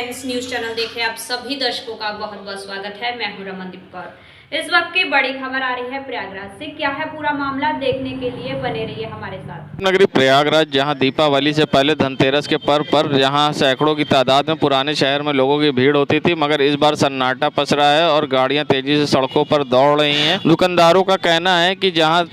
Friends, news channel देखे आप सभी दर्शकों का बहुत बहुत स्वागत है। मैं हूं रमनदीप कौर। इस वक्त की बड़ी खबर आ रही है प्रयागराज से। क्या है पूरा मामला, देखने के लिए बने रहिए हमारे साथ। नगरी प्रयागराज, जहां दीपावली से पहले धनतेरस के पर्व पर जहां सैकड़ों की तादाद में पुराने शहर में लोगों की भीड़ होती थी, मगर इस बार सन्नाटा पसरा है और गाड़ियां तेजी से सड़कों पर दौड़ रही हैं। दुकानदारों का कहना है कि जहां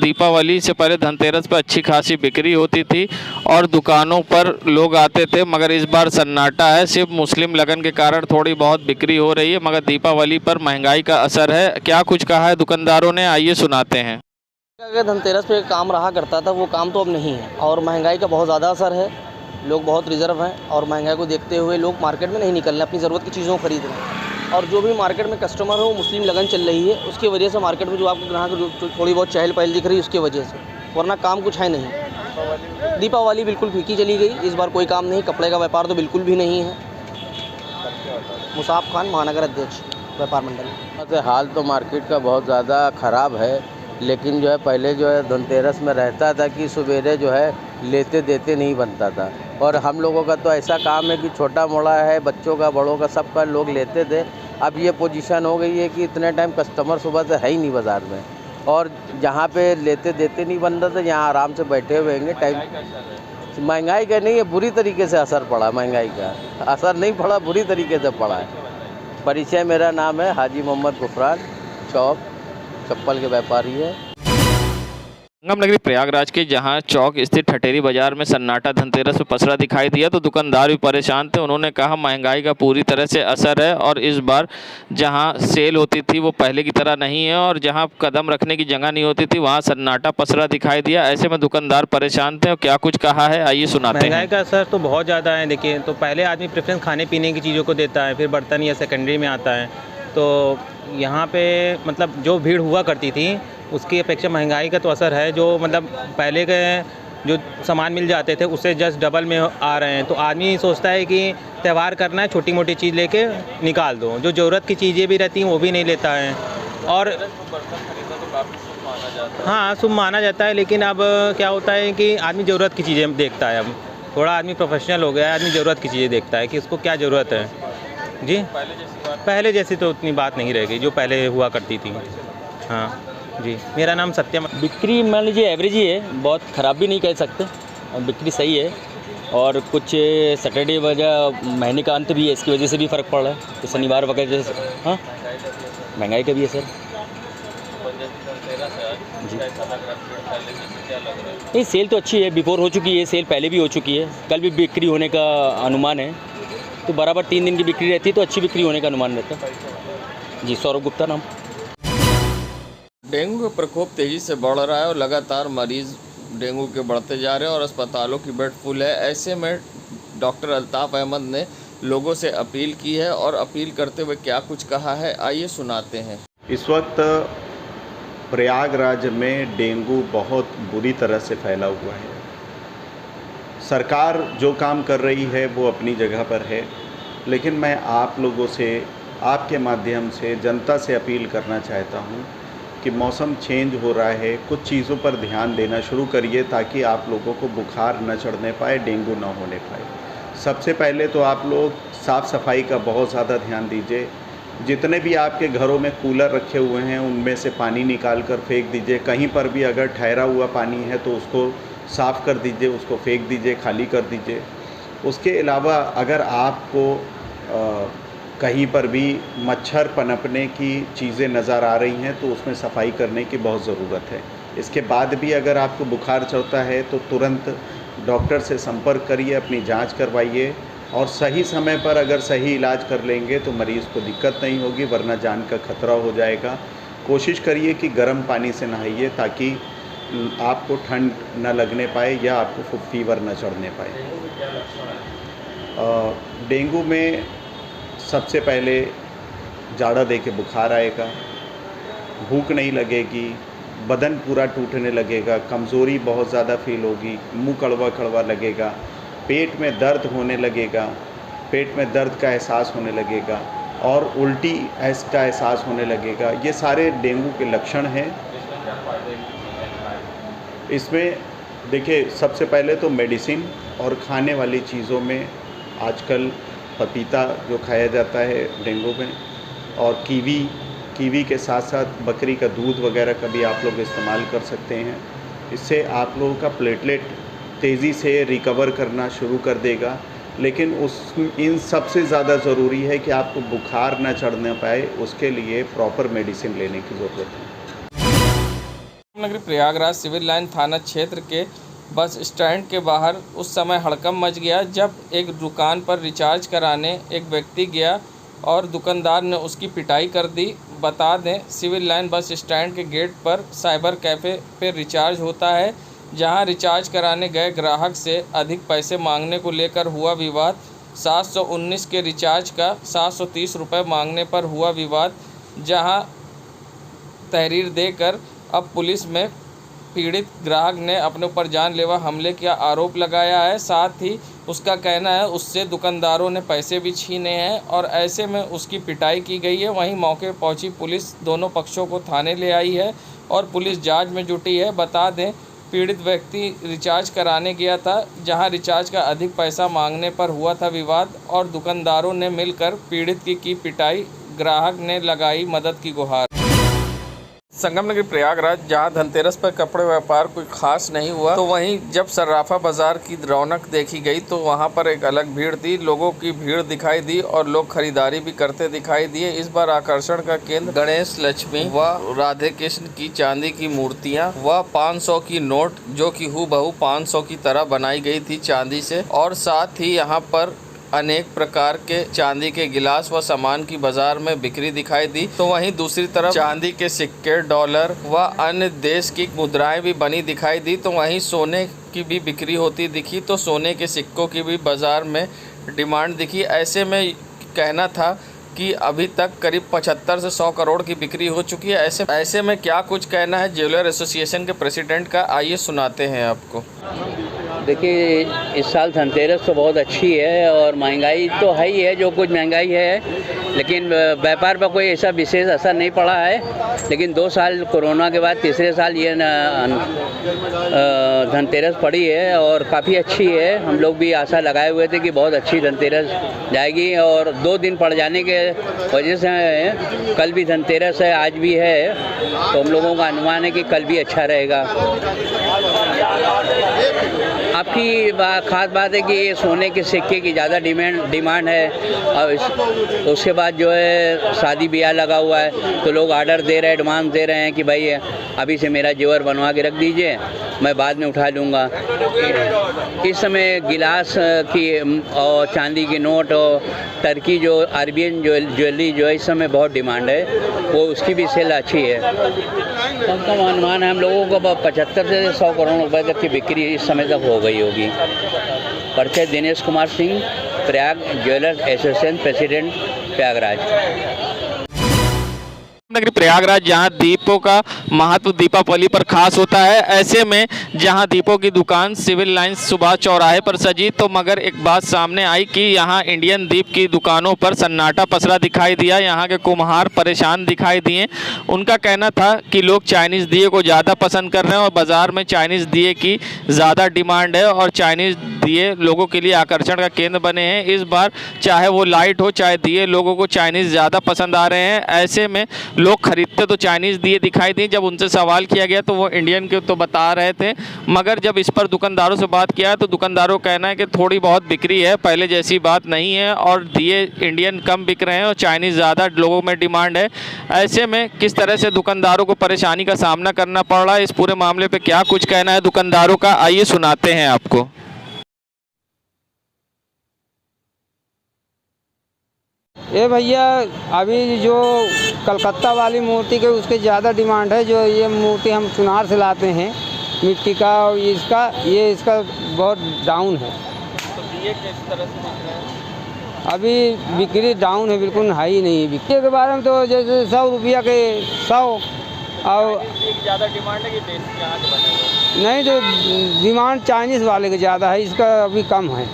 दीपावली से पहले धनतेरस पर अच्छी खासी बिक्री होती थी और दुकानों पर लोग आते थे, मगर इस बार सन्नाटा है। सिर्फ मुस्लिम लगन के कारण थोड़ी बहुत बिक्री हो रही है, मगर दीपावली पर महंगाई का असर है। क्या कुछ कहा है दुकानदारों ने, आइए सुनाते हैं। अगर धनतेरस पे काम रहा करता था वो काम तो अब नहीं है और महंगाई का बहुत ज़्यादा असर है। लोग बहुत रिजर्व हैं और महंगाई को देखते हुए लोग मार्केट में नहीं निकल रहे, अपनी ज़रूरत की चीज़ों को खरीद रहे हैं। और जो भी मार्केट में कस्टमर हो, मुस्लिम लगन चल रही है, उसकी वजह से मार्केट में जो आपको ग्राहक थोड़ी बहुत चहल पहल दिख रही है उसकी वजह से, वरना काम कुछ है नहीं। दीपावली बिल्कुल फीकी चली गई, इस बार कोई काम नहीं। कपड़े का व्यापार तो बिल्कुल भी नहीं है। मुसाफ खान, महानगर अध्यक्ष, व्यापार मंडल। हाल तो मार्केट का बहुत ज़्यादा ख़राब है, लेकिन जो है पहले जो है धनतेरस में रहता था कि सवेरे जो है लेते देते नहीं बनता था। और हम लोगों का तो ऐसा काम है कि छोटा मोटा है, बच्चों का बड़ों का सबका लोग लेते थे। अब ये पोजीशन हो गई है कि इतने टाइम कस्टमर सुबह से है ही नहीं बाज़ार में, और जहाँ पे लेते देते नहीं बन रहा था यहाँ आराम से बैठे हुए हैं टाइम। महंगाई का नहीं है, बुरी तरीके से असर पड़ा। महंगाई का असर नहीं पड़ा, बुरी तरीके से पड़ा है। परिचय, मेरा नाम है हाजी मोहम्मद गुफरान, चौक चप्पल के व्यापारी है। संगम नगरी प्रयागराज के जहां चौक स्थित ठठेरी बाजार में सन्नाटा धनतेरस में पसरा दिखाई दिया तो दुकानदार भी परेशान थे। उन्होंने कहा महंगाई का पूरी तरह से असर है और इस बार जहां सेल होती थी वो पहले की तरह नहीं है और जहां कदम रखने की जगह नहीं होती थी वहां सन्नाटा पसरा दिखाई दिया। ऐसे में दुकानदार परेशान थे और क्या कुछ कहा है, आइए सुनाते हैं। महंगाई का असर तो बहुत ज़्यादा है। देखिए, तो पहले आदमी प्रेफरेंस खाने पीने की चीज़ों को देता है, फिर बर्तन या सेकेंडरी में आता है। तो यहाँ पे मतलब जो भीड़ हुआ करती थी उसकी अपेक्षा महंगाई का तो असर है। जो मतलब पहले के जो सामान मिल जाते थे उससे जस्ट डबल में आ रहे हैं। तो आदमी सोचता है कि त्यौहार करना है, छोटी मोटी चीज़ लेके निकाल दो। जो ज़रूरत की चीज़ें भी रहती हैं वो भी नहीं लेता है। और हाँ, शुभ माना जाता है, लेकिन अब क्या होता है कि आदमी ज़रूरत की चीज़ें देखता है। अब थोड़ा आदमी प्रोफेशनल हो गया है, आदमी ज़रूरत की चीज़ें देखता है कि उसको क्या ज़रूरत है। जी, पहले जैसी तो उतनी बात नहीं रह गई जो पहले हुआ करती थी। हाँ जी, मेरा नाम सत्यम। बिक्री मान लीजिए एवरेज ही है, बहुत ख़राब भी नहीं कह सकते, बिक्री सही है। और कुछ सैटरडे वजह महीने का अंत भी है, इसकी वजह से भी फ़र्क पड़ रहा है, तो शनिवार वगैरह जैसे। हाँ, महंगाई का भी है सर जी। नहीं, सेल तो अच्छी है, बिफोर हो चुकी है सेल, पहले भी हो चुकी है। कल भी बिक्री होने का अनुमान है, तो बराबर 3 दिन की बिक्री रहती है तो अच्छी बिक्री होने का अनुमान रहता है जी। सौरभ गुप्ता नाम। डेंगू का प्रकोप तेजी से बढ़ रहा है और लगातार मरीज डेंगू के बढ़ते जा रहे हैं और अस्पतालों की बेड फुल है। ऐसे में डॉक्टर अल्ताफ़ अहमद ने लोगों से अपील की है और अपील करते हुए क्या कुछ कहा है, आइए सुनाते हैं। इस वक्त प्रयागराज में डेंगू बहुत बुरी तरह से फैला हुआ है। सरकार जो काम कर रही है वो अपनी जगह पर है, लेकिन मैं आप लोगों से, आपके माध्यम से जनता से अपील करना चाहता हूँ कि मौसम चेंज हो रहा है, कुछ चीज़ों पर ध्यान देना शुरू करिए ताकि आप लोगों को बुखार न चढ़ने पाए, डेंगू न होने पाए। सबसे पहले तो आप लोग साफ़ सफाई का बहुत ज़्यादा ध्यान दीजिए। जितने भी आपके घरों में कूलर रखे हुए हैं उनमें से पानी निकाल कर फेंक दीजिए। कहीं पर भी अगर ठहरा हुआ पानी है तो उसको साफ़ कर दीजिए, उसको फेंक दीजिए, खाली कर दीजिए। उसके अलावा अगर आपको कहीं पर भी मच्छर पनपने की चीज़ें नज़र आ रही हैं तो उसमें सफाई करने की बहुत ज़रूरत है। इसके बाद भी अगर आपको बुखार चढ़ता है तो तुरंत डॉक्टर से संपर्क करिए, अपनी जांच करवाइए और सही समय पर अगर सही इलाज कर लेंगे तो मरीज़ को दिक्कत नहीं होगी, वरना जान का खतरा हो जाएगा। कोशिश करिए कि गर्म पानी से नहाइए ताकि आपको ठंड न लगने पाए या आपको फीवर न चढ़ने पाए। डेंगू में सबसे पहले जाड़ा दे के बुखार आएगा, भूख नहीं लगेगी, बदन पूरा टूटने लगेगा, कमज़ोरी बहुत ज़्यादा फील होगी, मुंह कड़वा कड़वा लगेगा, पेट में दर्द होने लगेगा, पेट में दर्द का एहसास होने लगेगा और उल्टी का एहसास होने लगेगा। ये सारे डेंगू के लक्षण हैं। इसमें देखिए, सबसे पहले तो मेडिसिन और खाने वाली चीज़ों में आजकल पपीता जो खाया जाता है डेंगू में, और कीवी के साथ साथ बकरी का दूध वगैरह का भी आप लोग इस्तेमाल कर सकते हैं। इससे आप लोगों का प्लेटलेट तेज़ी से रिकवर करना शुरू कर देगा। लेकिन इन सबसे ज़्यादा ज़रूरी है कि आपको बुखार न चढ़ने पाए, उसके लिए प्रॉपर मेडिसिन लेने की ज़रूरत है। नगरी प्रयागराज सिविल लाइन थाना क्षेत्र के बस स्टैंड के बाहर उस समय हड़कंप मच गया जब एक दुकान पर रिचार्ज कराने एक व्यक्ति गया और दुकानदार ने उसकी पिटाई कर दी। बता दें, सिविल लाइन बस स्टैंड के गेट पर साइबर कैफ़े पे रिचार्ज होता है, जहां रिचार्ज कराने गए ग्राहक से अधिक पैसे मांगने को लेकर हुआ विवाद। 719 के रिचार्ज का 730 रुपये मांगने पर हुआ विवाद, जहां तहरीर देकर अब पुलिस में पीड़ित ग्राहक ने अपने ऊपर जानलेवा हमले का आरोप लगाया है। साथ ही उसका कहना है उससे दुकानदारों ने पैसे भी छीने हैं और ऐसे में उसकी पिटाई की गई है। वहीं मौके पर पहुंची पुलिस दोनों पक्षों को थाने ले आई है और पुलिस जांच में जुटी है। बता दें, पीड़ित व्यक्ति रिचार्ज कराने गया था, जहां रिचार्ज का अधिक पैसा मांगने पर हुआ था विवाद और दुकानदारों ने मिलकर पीड़ित की पिटाई। ग्राहक ने लगाई मदद की गुहार। संगम नगरी प्रयागराज, जहां धनतेरस पर कपड़े व्यापार कोई खास नहीं हुआ, तो वहीं जब सर्राफा बाजार की रौनक देखी गई तो वहां पर एक अलग भीड़ थी। लोगों की भीड़ दिखाई दी और लोग खरीदारी भी करते दिखाई दिए। इस बार आकर्षण का केंद्र गणेश, लक्ष्मी व राधे कृष्ण की चांदी की मूर्तियां व 500 की नोट, जो कि हूबहू 500 की तरह बनाई गई थी चांदी से, और साथ ही यहाँ पर अनेक प्रकार के चांदी के गिलास व सामान की बाजार में बिक्री दिखाई दी। तो वहीं दूसरी तरफ चांदी के सिक्के, डॉलर व अन्य देश की मुद्राएं भी बनी दिखाई दी। तो वहीं सोने की भी बिक्री होती दिखी, तो सोने के सिक्कों की भी बाजार में डिमांड दिखी। ऐसे में कहना था कि अभी तक करीब 75 से 100 करोड़ की बिक्री हो चुकी है। ऐसे में क्या कुछ कहना है ज्वेलर एसोसिएशन के प्रेसिडेंट का, आइए सुनाते हैं आपको। देखिए, इस साल धनतेरस तो बहुत अच्छी है और महंगाई तो है ही है, जो कुछ महंगाई है, लेकिन व्यापार पर कोई ऐसा विशेष असर नहीं पड़ा है। लेकिन 2 साल कोरोना के बाद तीसरे साल ये धनतेरस पड़ी है और काफ़ी अच्छी है। हम लोग भी आशा लगाए हुए थे कि बहुत अच्छी धनतेरस जाएगी और 2 दिन पड़ जाने के वजह से कल भी धनतेरस है, आज भी है, तो हम लोगों का अनुमान है कि कल भी अच्छा रहेगा। आपकी खास बात है कि ये सोने के सिक्के की ज़्यादा डिमांड है और उसके बाद जो है शादी ब्याह लगा हुआ है, तो लोग ऑर्डर दे रहे हैं, डिमांड दे रहे हैं कि भाई अभी से मेरा जेवर बनवा के रख दीजिए, मैं बाद में उठा लूँगा। इस समय गिलास की और चांदी की नोट और टर्की जो अरबियन ज्वेलरी जो इस समय बहुत डिमांड है, वो उसकी भी सेल अच्छी है। कम कम अनुमान है हम लोगों को 75 से 100 करोड़ रुपए तक की बिक्री इस समय तक हो गई होगी। परिचय Dinesh Kumar Singh, Prayag jewellers association president, Prayagraj. नगरी प्रयागराज, जहां दीपों का महत्व दीपावली पर खास होता है, ऐसे में जहां दीपों की दुकान सिविल लाइन सुभाष चौराहे पर सजी, तो मगर एक बात सामने आई कि यहां इंडियन दीप की दुकानों पर सन्नाटा पसरा दिखाई दिया। यहां के कुम्हार परेशान दिखाई दिए। उनका कहना था कि लोग चाइनीज़ दिए को ज़्यादा पसंद कर रहे हैं और बाज़ार में चाइनीज़ दिए की ज़्यादा डिमांड है और चाइनीज़ दिए लोगों के लिए आकर्षण का केंद्र बने हैं। इस बार चाहे वो लाइट हो चाहे दिए, लोगों को चाइनीज़ ज़्यादा पसंद आ रहे हैं। ऐसे में लोग खरीदते तो चाइनीज़ दिए दिखाई दिए। जब उनसे सवाल किया गया तो वो इंडियन के तो बता रहे थे, मगर जब इस पर दुकानदारों से बात किया तो दुकानदारों का कहना है कि थोड़ी बहुत बिक्री है, पहले जैसी बात नहीं है और दिए इंडियन कम बिक रहे हैं और चाइनीज़ ज़्यादा लोगों में डिमांड है। ऐसे में किस तरह से दुकानदारों को परेशानी का सामना करना पड़ रहा है, इस पूरे मामले पर क्या कुछ कहना है दुकानदारों का, आइए सुनाते हैं आपको। ये भैया, अभी जो कलकत्ता वाली मूर्ति के उसके ज़्यादा डिमांड है। जो ये मूर्ति हम चुनार से लाते हैं मिट्टी का, और इसका बहुत डाउन है। तो दिए किस तरह से बिक रहे हैं? अभी बिक्री डाउन है, बिल्कुल हाई नहीं है। बिक्री के बारे में तो जैसे 100 रुपया के 100 और ज़्यादा डिमांड है कि देश यहाँ के बने हुए? नहीं, तो डिमांड चाइनीज़ वाले के ज़्यादा है, इसका अभी कम है।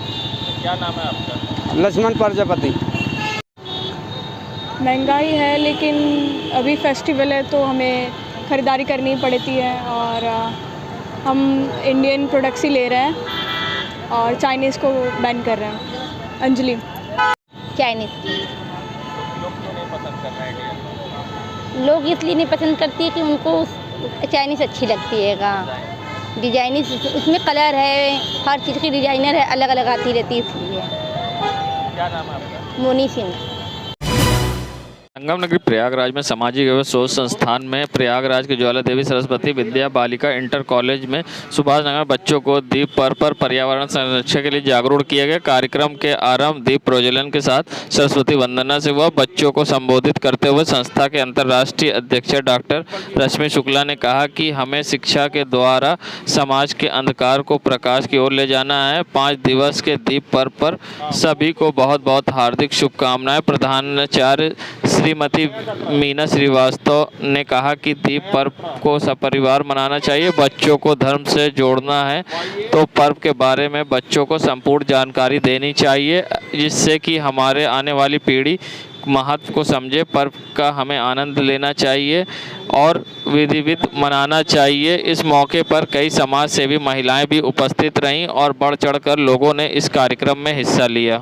क्या नाम है आपका? लक्ष्मण प्रजापति। महंगाई है, लेकिन अभी फेस्टिवल है तो हमें ख़रीदारी करनी पड़ती है और हम इंडियन प्रोडक्ट्स ही ले रहे हैं और चाइनीज़ को बैन कर रहे हैं। अंजलि। चाइनीज़ की। लोग क्यों नहीं पसंद कर रहे हैं? लोग इसलिए नहीं पसंद करती है कि उनको चाइनीज़ अच्छी लगती है। डिजाइनिस उसमें कलर है, हर चीज़ की डिजाइनर है, अलग अलग आती रहती है इसलिए। क्या नाम है आपका? मोनी सिंह। संगम नगरी प्रयागराज में सामाजिक एवं शोध संस्थान में प्रयागराज के ज्वाला देवी सरस्वती विद्या बालिका इंटर कॉलेज में सुभाष नगर बच्चों को दीप पर्व पर पर्यावरण संरक्षण के लिए जागरूक किया गया। कार्यक्रम के आरंभ दीप प्रज्वलन के साथ सरस्वती वंदना से हुआ। बच्चों को संबोधित करते हुए संस्था के अंतर्राष्ट्रीय अध्यक्ष डॉक्टर रश्मि शुक्ला ने कहा कि हमें शिक्षा के द्वारा समाज के अंधकार को प्रकाश की ओर ले जाना है। 5 दिवस के दीप पर्व पर सभी को बहुत बहुत हार्दिक शुभकामनाएं। प्रधानाचार्य श्रीमती मीना श्रीवास्तव ने कहा कि दीप पर्व को सपरिवार मनाना चाहिए, बच्चों को धर्म से जोड़ना है तो पर्व के बारे में बच्चों को संपूर्ण जानकारी देनी चाहिए, जिससे कि हमारे आने वाली पीढ़ी महत्व को समझे। पर्व का हमें आनंद लेना चाहिए और विधिवत मनाना चाहिए। इस मौके पर कई समाज सेवी महिलाएं भी उपस्थित रहीं और बढ़ चढ़कर लोगों ने इस कार्यक्रम में हिस्सा लिया।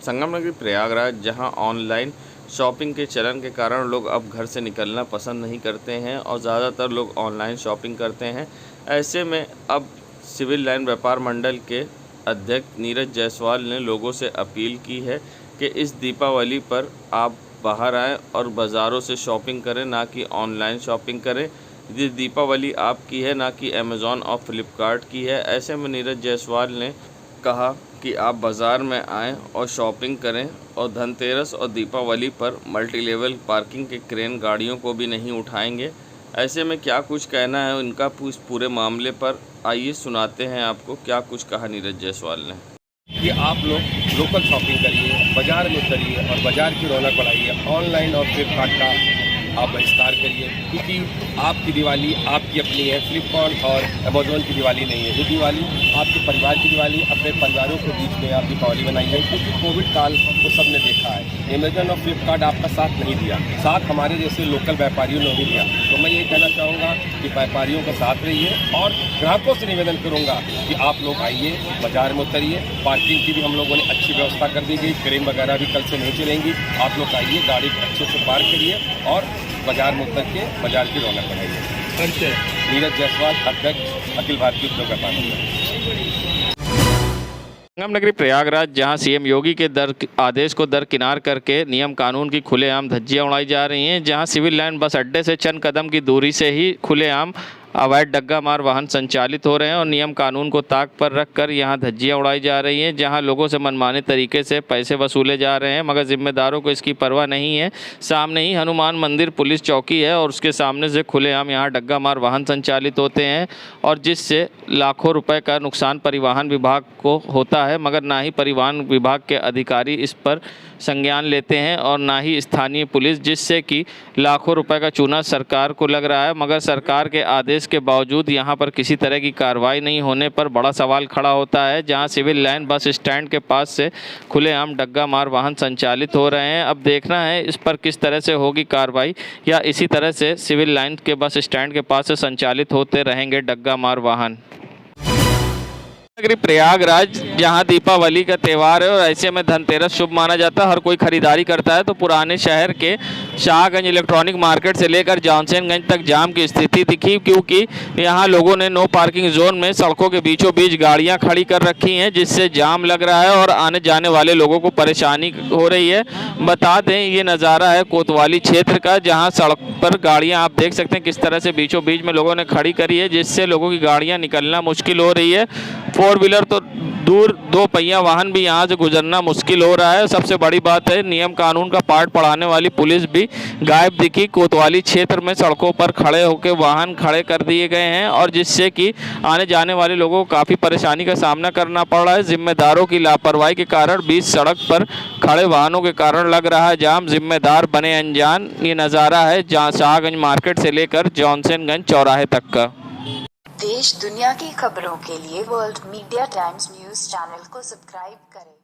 संगम नगरी प्रयागराज जहां ऑनलाइन शॉपिंग के चलन के कारण लोग अब घर से निकलना पसंद नहीं करते हैं और ज़्यादातर लोग ऑनलाइन शॉपिंग करते हैं। ऐसे में अब सिविल लाइन व्यापार मंडल के अध्यक्ष नीरज जायसवाल ने लोगों से अपील की है कि इस दीपावली पर आप बाहर आएँ और बाज़ारों से शॉपिंग करें, ना कि ऑनलाइन शॉपिंग करें। ये दीपावली आपकी है, ना कि अमेज़ॉन और फ्लिपकार्ट की है। ऐसे में नीरज जायसवाल ने कहा कि आप बाज़ार में आएं और शॉपिंग करें और धनतेरस और दीपावली पर मल्टी लेवल पार्किंग के क्रेन गाड़ियों को भी नहीं उठाएंगे। ऐसे में क्या कुछ कहना है उनका पूरे मामले पर, आइए सुनाते हैं आपको क्या कुछ कहा नीरज जायसवाल ने। कि आप लोग लोकल शॉपिंग करिए, बाज़ार में उतरिए और बाज़ार की रौनक बढ़ाइए। ऑनलाइन और फ्लिपकार्ट का आप बहिष्कार करिए, क्योंकि आपकी दिवाली आपकी अपनी है, फ्लिपकार्ट और अमेज़ॉन की दिवाली नहीं है। ये दिवाली आपके परिवार की दिवाली, अपने परिवारों के बीच में आप दीपावली बनाइए, क्योंकि कोविड काल को सबने देखा है। अमेज़ॉन और फ्लिपकार्ट आपका साथ नहीं दिया, साथ हमारे जैसे लोकल व्यापारियों ने नहीं दिया। तो मैं ये कहना चाहूँगा कि व्यापारियों का साथ रहिए और ग्राहकों से निवेदन करूँगा कि आप लोग आइए, बाज़ार में उतरिए। पार्किंग की भी हम लोगों ने अच्छी व्यवस्था कर दी गई, क्रेन वगैरह भी कल से नहीं चलेंगी। आप लोग आइए, गाड़ी अच्छे से पार्क करिए और बाजार में उतर के बाजार की रौनक बढ़ाइए। नीरज जायसवाल, अध्यक्ष अखिल भारतीय उद्योग व्यापार मंडल। संगम नगरी प्रयागराज जहां सीएम योगी के आदेश को दरकिनार करके नियम कानून की खुलेआम धज्जियां उड़ाई जा रही हैं, जहां सिविल लाइन बस अड्डे से चंद कदम की दूरी से ही खुलेआम अवैध डग्गा मार वाहन संचालित हो रहे हैं और नियम कानून को ताक पर रखकर यहां धज्जियां उड़ाई जा रही हैं, जहां लोगों से मनमाने तरीके से पैसे वसूले जा रहे हैं, मगर जिम्मेदारों को इसकी परवाह नहीं है। सामने ही हनुमान मंदिर पुलिस चौकी है और उसके सामने से खुलेआम यहां डग्गा मार वाहन संचालित होते हैं और जिससे लाखों रुपए का नुकसान परिवहन विभाग को होता है, मगर ना ही परिवहन विभाग के अधिकारी इस पर संज्ञान लेते हैं और ना ही स्थानीय पुलिस, जिससे कि लाखों रुपए का चूना सरकार को लग रहा है। मगर सरकार के आदेश के बावजूद यहां पर किसी तरह की कार्रवाई नहीं होने पर बड़ा सवाल खड़ा होता है, जहां सिविल लाइन बस स्टैंड के पास से खुलेआम डग्गा मार वाहन संचालित हो रहे हैं। अब देखना है इस पर किस तरह से होगी कार्रवाई, या इसी तरह से सिविल लाइन के बस स्टैंड के पास से संचालित होते रहेंगे डग्गा मार वाहन। नगरी प्रयागराज जहां दीपावली का त्यौहार है और ऐसे में धनतेरस शुभ माना जाता है, हर कोई खरीदारी करता है, तो पुराने शहर के शाहगंज इलेक्ट्रॉनिक मार्केट से लेकर जॉनसनगंज तक जाम की स्थिति दिखी, क्योंकि यहां लोगों ने नो पार्किंग जोन में सड़कों के बीचों बीच गाड़ियां खड़ी कर रखी हैं, जिससे जाम लग रहा है और आने जाने वाले लोगों को परेशानी हो रही है। बता दें ये नज़ारा है कोतवाली क्षेत्र का, जहाँ सड़क पर गाड़ियाँ आप देख सकते हैं किस तरह से बीचों बीच में लोगों ने खड़ी करी है, जिससे लोगों की गाड़ियाँ निकलना मुश्किल हो रही है। 4 व्हीलर तो दूर, 2 पहिया वाहन भी यहाँ से गुजरना मुश्किल हो रहा है। सबसे बड़ी बात है नियम कानून का पाठ पढ़ाने वाली पुलिस भी गायब दिखी। कोतवाली क्षेत्र में सड़कों पर खड़े होकर वाहन खड़े कर दिए गए हैं और जिससे कि आने जाने वाले लोगों को काफ़ी परेशानी का सामना करना पड़ रहा है। जिम्मेदारों की लापरवाही के कारण बीच सड़क पर खड़े वाहनों के कारण लग रहा है जाम, जिम्मेदार बने अनजान। ये नज़ारा है जहाँ शाहगंज मार्केट से लेकर जॉनसनगंज चौराहे तक का। देश दुनिया की खबरों के लिए world media times news channel को सब्सक्राइब करें।